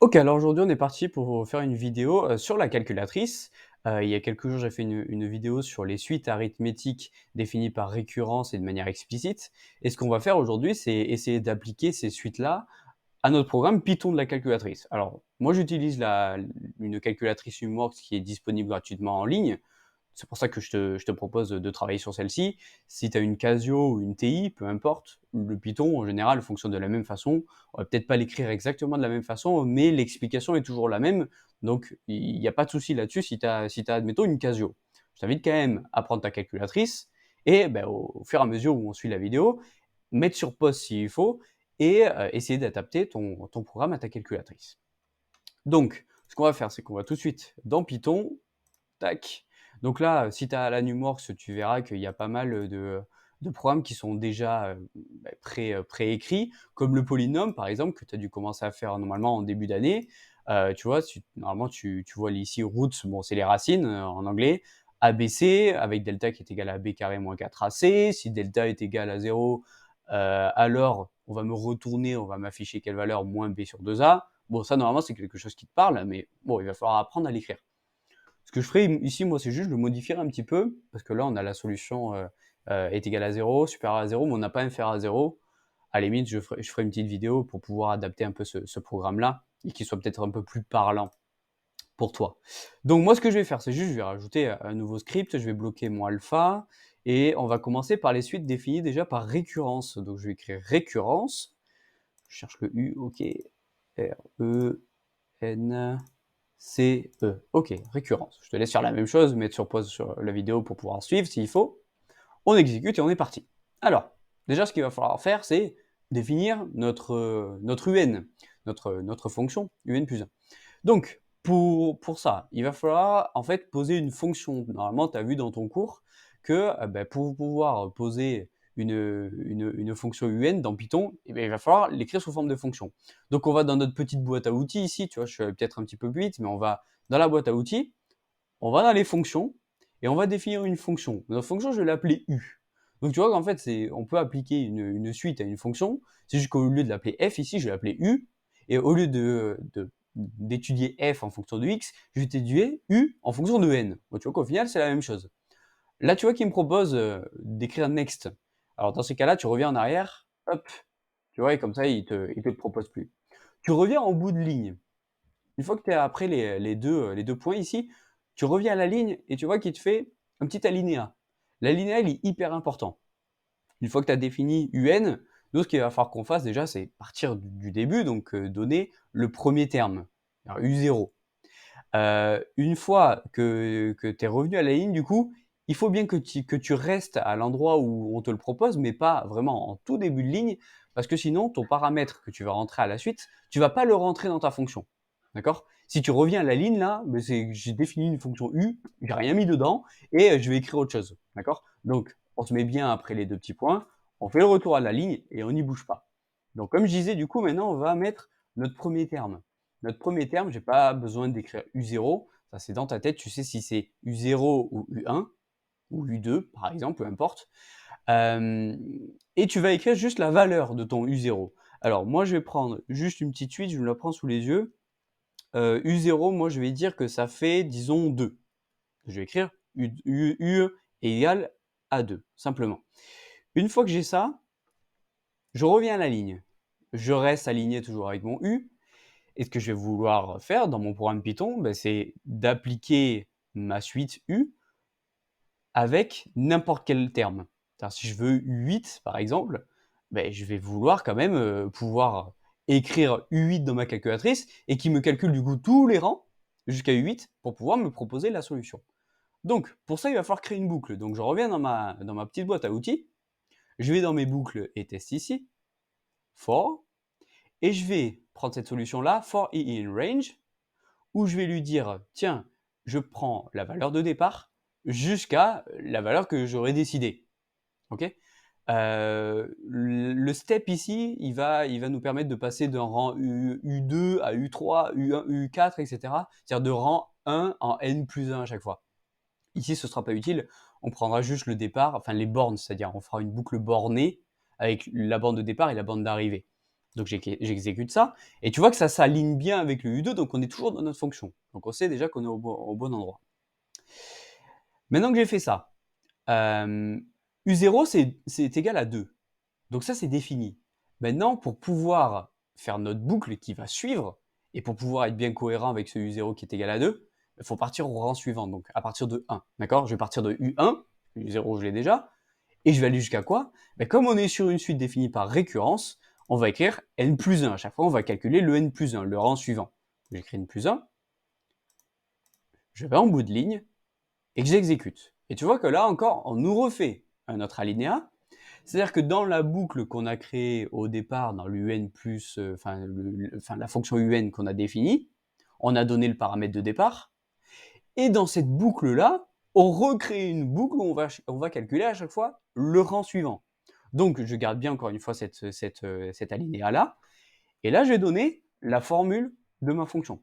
Ok, alors aujourd'hui on est parti pour faire une vidéo sur la calculatrice. Il y a quelques jours j'ai fait une vidéo sur les suites arithmétiques définies par récurrence et de manière explicite. Et ce qu'on va faire aujourd'hui, c'est essayer d'appliquer ces suites-là à notre programme Python de la calculatrice. Alors moi j'utilise une calculatrice Humworks qui est disponible gratuitement en ligne. C'est pour ça que je te propose de travailler sur celle-ci. Si tu as une Casio ou une TI, peu importe, le Python en général fonctionne de la même façon. On va peut-être pas l'écrire exactement de la même façon, mais l'explication est toujours la même. Donc il n'y a pas de souci là-dessus si tu as, admettons, une Casio. Je t'invite quand même à prendre ta calculatrice et au fur et à mesure où on suit la vidéo, mettre sur pause s'il faut et essayer d'adapter ton programme à ta calculatrice. Donc, ce qu'on va faire, c'est qu'on va tout de suite dans Python, tac. Donc là, si tu as la Numworks, tu verras qu'il y a pas mal de programmes qui sont déjà préécrits, comme le polynôme, par exemple, que tu as dû commencer à faire normalement en début d'année. Tu vois, normalement, tu vois ici roots, bon, c'est les racines en anglais. ABC, avec delta qui est égal à b carré moins 4ac. Si delta est égal à 0, alors on va me retourner, on va m'afficher quelle valeur, moins b sur 2a. Bon, ça, normalement, c'est quelque chose qui te parle, mais bon, il va falloir apprendre à l'écrire. Ce que je ferai ici, moi, c'est juste le modifier un petit peu, parce que là, on a la solution est égale à 0, supérieur à 0, mais on n'a pas inférieur à 0. À la limite, je ferai une petite vidéo pour pouvoir adapter un peu ce programme-là, et qu'il soit peut-être un peu plus parlant pour toi. Donc moi, ce que je vais faire, c'est juste, je vais rajouter un nouveau script, je vais bloquer mon alpha, et on va commencer par les suites définies déjà par récurrence. Donc je vais écrire récurrence, je cherche le U, ok, R-E-N... C-E. Ok, récurrence. Je te laisse faire la même chose, mettre sur pause sur la vidéo pour pouvoir suivre s'il faut. On exécute et on est parti. Alors, déjà, ce qu'il va falloir faire, c'est définir notre UN, notre fonction UN plus 1. Donc, pour ça, il va falloir en fait poser une fonction. Normalement, tu as vu dans ton cours que pour pouvoir poser une fonction UN dans Python, il va falloir l'écrire sous forme de fonction. Donc, on va dans notre petite boîte à outils ici, tu vois, je suis peut-être un petit peu plus vite, mais on va dans la boîte à outils, on va dans les fonctions, et on va définir une fonction. Notre fonction, je vais l'appeler U. Donc, tu vois qu'en fait, on peut appliquer une suite à une fonction, c'est juste qu'au lieu de l'appeler F ici, je vais l'appeler U, et au lieu d'étudier F en fonction de X, je vais étudier U en fonction de N. Donc, tu vois qu'au final, c'est la même chose. Là, tu vois qu'il me propose d'écrire next. Alors, dans ces cas-là, tu reviens en arrière, hop, tu vois, et comme ça, il te le propose plus. Tu reviens en bout de ligne. Une fois que tu es après les deux points ici, tu reviens à la ligne et tu vois qu'il te fait un petit alinéa. L'alinéa, il est hyper important. Une fois que tu as défini UN, nous, ce qu'il va falloir qu'on fasse déjà, c'est partir du début, donc donner le premier terme, U0. Une fois que tu es revenu à la ligne, du coup, il faut bien que tu restes à l'endroit où on te le propose, mais pas vraiment en tout début de ligne, parce que sinon, ton paramètre que tu vas rentrer à la suite, tu vas pas le rentrer dans ta fonction. D'accord? Si tu reviens à la ligne là, j'ai défini une fonction U, j'ai rien mis dedans, et je vais écrire autre chose. D'accord? Donc, on se met bien après les deux petits points, on fait le retour à la ligne et on n'y bouge pas. Donc, comme je disais, du coup, maintenant, on va mettre notre premier terme. Notre premier terme, j'ai pas besoin d'écrire U0, ça c'est dans ta tête, tu sais si c'est U0 ou U1, ou U2 par exemple, peu importe. Et tu vas écrire juste la valeur de ton U0. Alors moi je vais prendre juste une petite suite, je me la prends sous les yeux. U0, moi je vais dire que ça fait, disons, 2. Je vais écrire U égale à 2, simplement. Une fois que j'ai ça, je reviens à la ligne. Je reste aligné toujours avec mon U. Et ce que je vais vouloir faire dans mon programme Python, c'est d'appliquer ma suite U avec n'importe quel terme. C'est-à-dire, si je veux U8, par exemple, je vais vouloir quand même pouvoir écrire U8 dans ma calculatrice et qui me calcule du coup tous les rangs jusqu'à U8 pour pouvoir me proposer la solution. Donc, pour ça, il va falloir créer une boucle. Donc, je reviens dans ma petite boîte à outils, je vais dans mes boucles et test ici, for, et je vais prendre cette solution-là, for i in range, où je vais lui dire, tiens, je prends la valeur de départ jusqu'à la valeur que j'aurais décidé. Ok? Le step ici, il va nous permettre de passer d'un rang U2 à U3, U1, U4, etc. C'est-à-dire de rang 1 en N plus 1 à chaque fois. Ici, ce ne sera pas utile. On prendra juste le départ, enfin les bornes, c'est-à-dire on fera une boucle bornée avec la borne de départ et la borne d'arrivée. Donc j'exécute ça, et tu vois que ça s'aligne bien avec le U2, donc on est toujours dans notre fonction. Donc on sait déjà qu'on est au bon endroit. Maintenant que j'ai fait ça, U0 c'est égal à 2. Donc ça c'est défini. Maintenant, pour pouvoir faire notre boucle qui va suivre, et pour pouvoir être bien cohérent avec ce U0 qui est égal à 2, il faut partir au rang suivant, donc à partir de 1. D'accord? Je vais partir de U1, U0 je l'ai déjà, et je vais aller jusqu'à quoi? Comme on est sur une suite définie par récurrence, on va écrire n plus 1. À chaque fois, on va calculer le n plus 1, le rang suivant. J'écris n plus 1, je vais en bout de ligne, et que j'exécute. Et tu vois que là encore, on nous refait un autre alinéa. C'est-à-dire que dans la boucle qu'on a créée au départ, dans l'un plus, la fonction un qu'on a définie, on a donné le paramètre de départ. Et dans cette boucle-là, on recrée une boucle où on va calculer à chaque fois le rang suivant. Donc, je garde bien encore une fois cet alinéa-là. Et là, je vais donner la formule de ma fonction.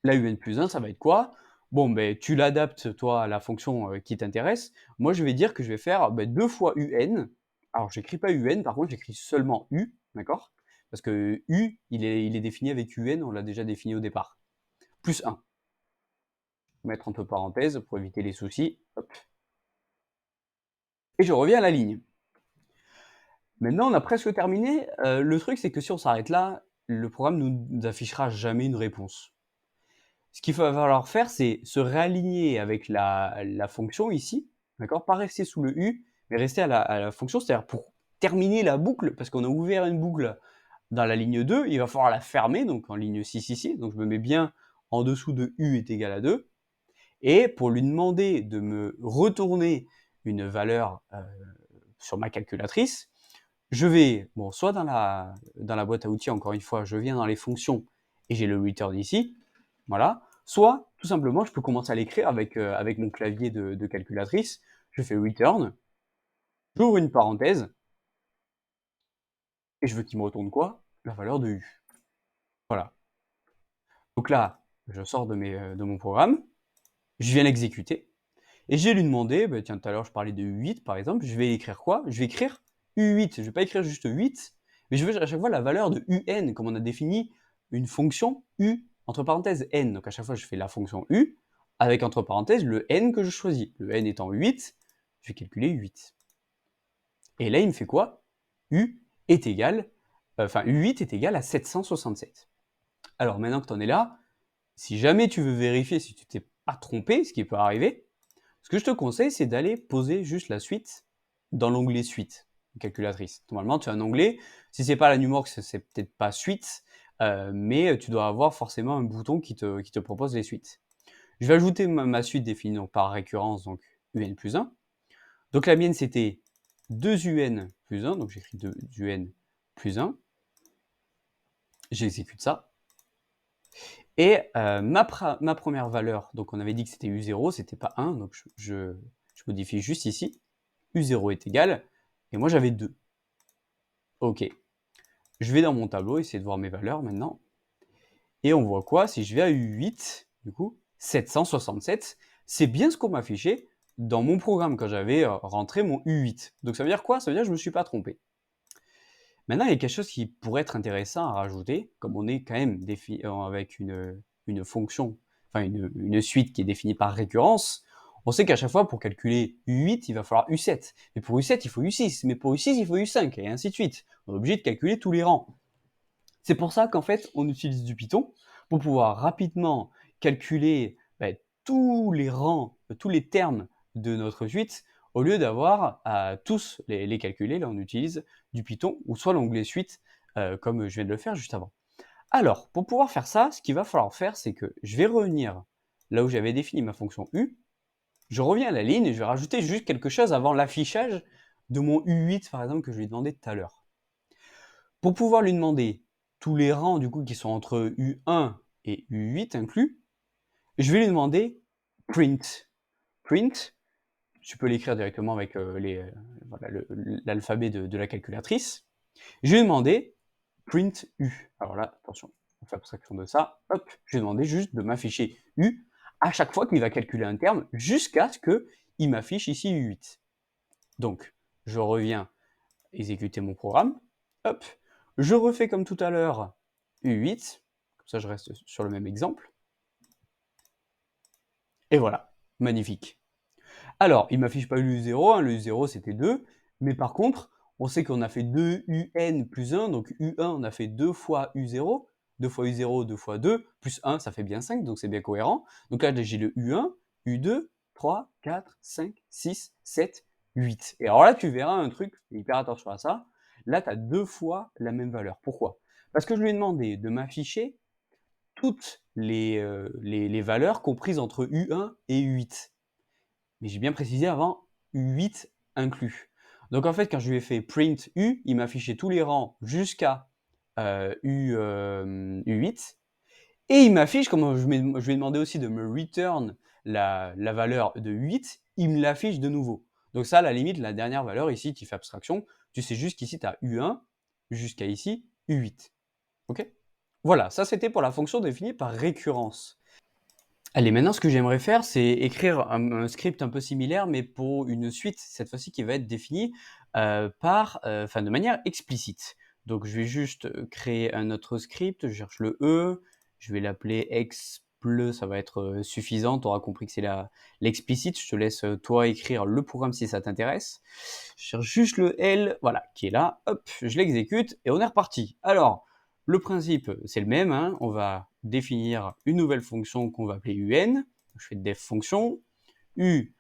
La un plus 1, ça va être quoi? Bon, tu l'adaptes, toi, à la fonction qui t'intéresse. Moi, je vais dire que je vais faire 2 fois un. Alors, j'écris pas un, par contre, j'écris seulement u, d'accord? Parce que u, il est défini avec un, on l'a déjà défini au départ. Plus 1. Mettre entre parenthèses pour éviter les soucis. Hop. Et je reviens à la ligne. Maintenant, on a presque terminé. Le truc, c'est que si on s'arrête là, le programme ne nous affichera jamais une réponse. Ce qu'il va falloir faire, c'est se réaligner avec la fonction ici, d'accord? Pas rester sous le U, mais rester à la fonction, c'est-à-dire pour terminer la boucle, parce qu'on a ouvert une boucle dans la ligne 2, il va falloir la fermer, donc en ligne 6 ici, donc je me mets bien en dessous de U est égal à 2, et pour lui demander de me retourner une valeur sur ma calculatrice, je vais, bon, soit dans la boîte à outils, encore une fois, je viens dans les fonctions et j'ai le return ici, voilà. Soit, tout simplement, je peux commencer à l'écrire avec mon clavier de calculatrice. Je fais return, j'ouvre une parenthèse, et je veux qu'il me retourne quoi? La valeur de U. Voilà. Donc là, je sors de mon programme, je viens l'exécuter, et je vais lui demander, tiens, tout à l'heure je parlais de U8 par exemple, je vais écrire quoi? Je vais écrire U8, je vais pas écrire juste 8, mais je veux à chaque fois la valeur de UN, comme on a défini une fonction U, entre parenthèses N. Donc à chaque fois je fais la fonction U, avec entre parenthèses le N que je choisis. Le N étant 8, je vais calculer 8. Et là il me fait quoi? U est égal, U8 est égal à 767. Alors maintenant que tu en es là, si jamais tu veux vérifier si tu t'es pas trompé, ce qui peut arriver, ce que je te conseille, c'est d'aller poser juste la suite dans l'onglet suite, calculatrice. Normalement, tu as un onglet, si c'est pas la Numorx, c'est peut-être pas suite, mais tu dois avoir forcément un bouton qui te propose les suites. Je vais ajouter ma suite définie donc, par récurrence, donc un plus 1. Donc la mienne, c'était 2un plus 1, donc j'écris 2un plus 1. J'exécute ça. Et ma première valeur, donc on avait dit que c'était U0, c'était pas 1, donc je modifie juste ici. U0 est égal, et moi j'avais 2. Ok. Je vais dans mon tableau, essayer de voir mes valeurs maintenant. Et on voit quoi? Si je vais à U8, du coup, 767, c'est bien ce qu'on m'a affiché dans mon programme quand j'avais rentré mon U8. Donc ça veut dire quoi? Ça veut dire que je ne me suis pas trompé. Maintenant, il y a quelque chose qui pourrait être intéressant à rajouter, comme on est quand même avec une fonction, enfin une suite qui est définie par récurrence. On sait qu'à chaque fois, pour calculer U8, il va falloir U7. Mais pour U7, il faut U6. Mais pour U6, il faut U5, et ainsi de suite. On est obligé de calculer tous les rangs. C'est pour ça qu'en fait, on utilise du Python pour pouvoir rapidement calculer tous les rangs, tous les termes de notre suite, au lieu d'avoir à tous les calculer. Là, on utilise du Python ou soit l'onglet suite, comme je viens de le faire juste avant. Alors, pour pouvoir faire ça, ce qu'il va falloir faire, c'est que je vais revenir là où j'avais défini ma fonction U, je reviens à la ligne et je vais rajouter juste quelque chose avant l'affichage de mon U8, par exemple, que je lui ai demandé tout à l'heure. Pour pouvoir lui demander tous les rangs du coup qui sont entre U1 et U8 inclus, je vais lui demander print. Print, tu peux l'écrire directement avec l'alphabet de la calculatrice. Je vais demander print U. Alors là, attention, on fait abstraction de ça. Hop, je vais demander juste de m'afficher U à chaque fois qu'il va calculer un terme jusqu'à ce qu'il m'affiche ici U8. Donc, je reviens exécuter mon programme. Hop, Je refais comme tout à l'heure U8, comme ça je reste sur le même exemple. Et voilà, magnifique. Alors, il ne m'affiche pas le U0, hein, le U0 c'était 2, mais par contre, on sait qu'on a fait 2UN plus 1, donc U1 on a fait 2 fois U0, 2 fois U0, 2 fois 2, plus 1 ça fait bien 5, donc c'est bien cohérent. Donc là j'ai le U1, U2, 3, 4, 5, 6, 7, 8. Et alors là tu verras un truc, fais hyper attention à ça, là tu as 2 fois la même valeur. Pourquoi? Parce que je lui ai demandé de m'afficher toutes les valeurs comprises entre U1 et U8. Mais j'ai bien précisé avant, U8 inclus. Donc en fait, quand je lui ai fait print U, il m'a affiché tous les rangs jusqu'à U8. Et il m'affiche, comme je lui ai demandé aussi de me return la valeur de 8, il me l'affiche de nouveau. Donc ça, à la limite, la dernière valeur ici, tu fais abstraction, tu sais juste qu'ici, tu as U1 jusqu'à ici, U8. Ok? Voilà, ça c'était pour la fonction définie par récurrence. Allez, maintenant ce que j'aimerais faire, c'est écrire un script un peu similaire, mais pour une suite, cette fois-ci qui va être définie de manière explicite. Donc je vais juste créer un autre script, je cherche le E, je vais l'appeler exple, ça va être suffisant, tu auras compris que c'est l'explicite, je te laisse toi écrire le programme si ça t'intéresse. Je cherche juste le L, voilà, qui est là, hop, je l'exécute et on est reparti. Alors, le principe, c'est le même, hein. On va définir une nouvelle fonction qu'on va appeler UN. Je fais def fonction, U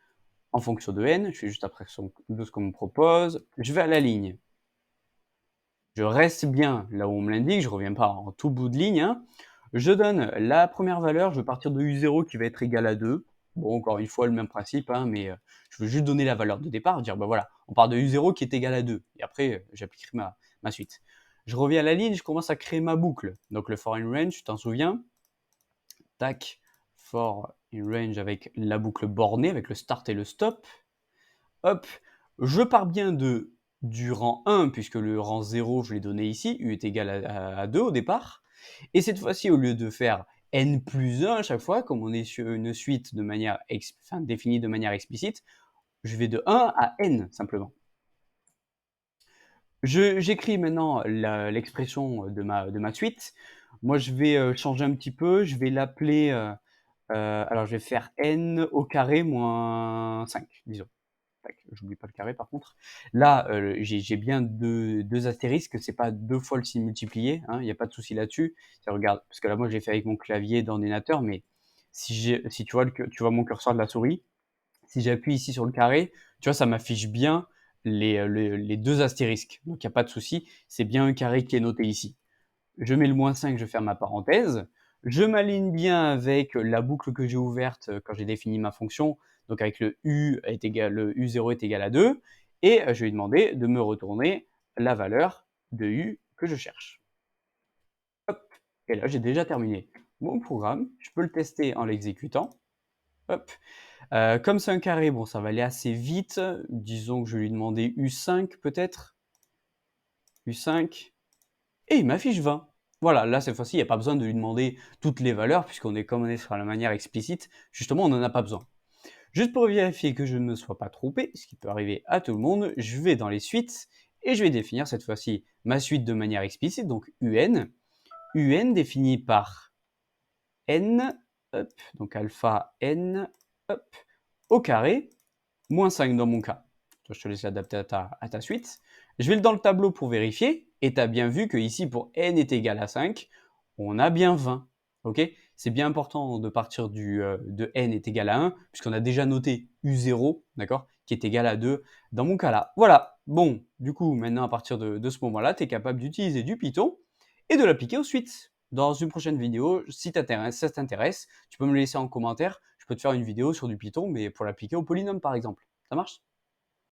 en fonction de n, je fais juste après de ce qu'on me propose. Je vais à la ligne. Je reste bien là où on me l'indique, je ne reviens pas en tout bout de ligne, hein. Je donne la première valeur, je vais partir de U0 qui va être égal à 2. Bon, encore une fois, le même principe, hein, mais je veux juste donner la valeur de départ, dire, ben voilà, on part de U0 qui est égal à 2. Et après, j'appliquerai ma suite. Je reviens à la ligne, je commence à créer ma boucle. Donc le for in range, tu t'en souviens? Tac, for in range avec la boucle bornée, avec le start et le stop. Hop, je pars bien du rang 1, puisque le rang 0, je l'ai donné ici, U est égal à 2 au départ. Et cette fois-ci, au lieu de faire n plus 1 à chaque fois, comme on est sur une suite de manière définie de manière explicite, je vais de 1 à n simplement. J'écris maintenant l'expression de ma suite. Moi, je vais changer un petit peu, je vais l'appeler, alors je vais faire n au carré moins 5, disons. J'oublie pas le carré par contre. Là, j'ai bien deux astérisques, c'est pas 2 fois le signe multiplié, hein, il n'y a pas de souci là-dessus. Regarde, parce que là, moi, je l'ai fait avec mon clavier d'ordinateur, mais si tu vois mon curseur de la souris, si j'appuie ici sur le carré, tu vois, ça m'affiche bien les 2 astérisques. Donc, il n'y a pas de souci, c'est bien un carré qui est noté ici. Je mets le moins 5, je ferme ma parenthèse. Je m'aligne bien avec la boucle que j'ai ouverte quand j'ai défini ma fonction, donc avec le U0 est égal à 2, et je vais lui demander de me retourner la valeur de U que je cherche. Hop. Et là, j'ai déjà terminé mon programme. Je peux le tester en l'exécutant. Hop. Comme c'est un carré, bon, ça va aller assez vite. Disons que je vais lui demander U5 peut-être. U5. Et il m'affiche 20. Voilà, là cette fois-ci, il n'y a pas besoin de lui demander toutes les valeurs, puisqu'on est comme on est sur la manière explicite, justement, on n'en a pas besoin. Juste pour vérifier que je ne me sois pas trompé, ce qui peut arriver à tout le monde, je vais dans les suites, et je vais définir cette fois-ci ma suite de manière explicite, donc UN. UN défini par n, hop, donc alpha n, hop, au carré, moins 5 dans mon cas. Je te laisse l'adapter à ta suite. Je vais dans le tableau pour vérifier, et tu as bien vu que ici, pour n est égal à 5, on a bien 20. Okay, c'est bien important de partir de n est égal à 1, puisqu'on a déjà noté U0, d'accord, qui est égal à 2 dans mon cas là. Voilà, bon, du coup, maintenant, à partir de ce moment-là, tu es capable d'utiliser du Python et de l'appliquer aux suites. Dans une prochaine vidéo, si ça t'intéresse, tu peux me le laisser en commentaire. Je peux te faire une vidéo sur du Python, mais pour l'appliquer au polynôme, par exemple. Ça marche?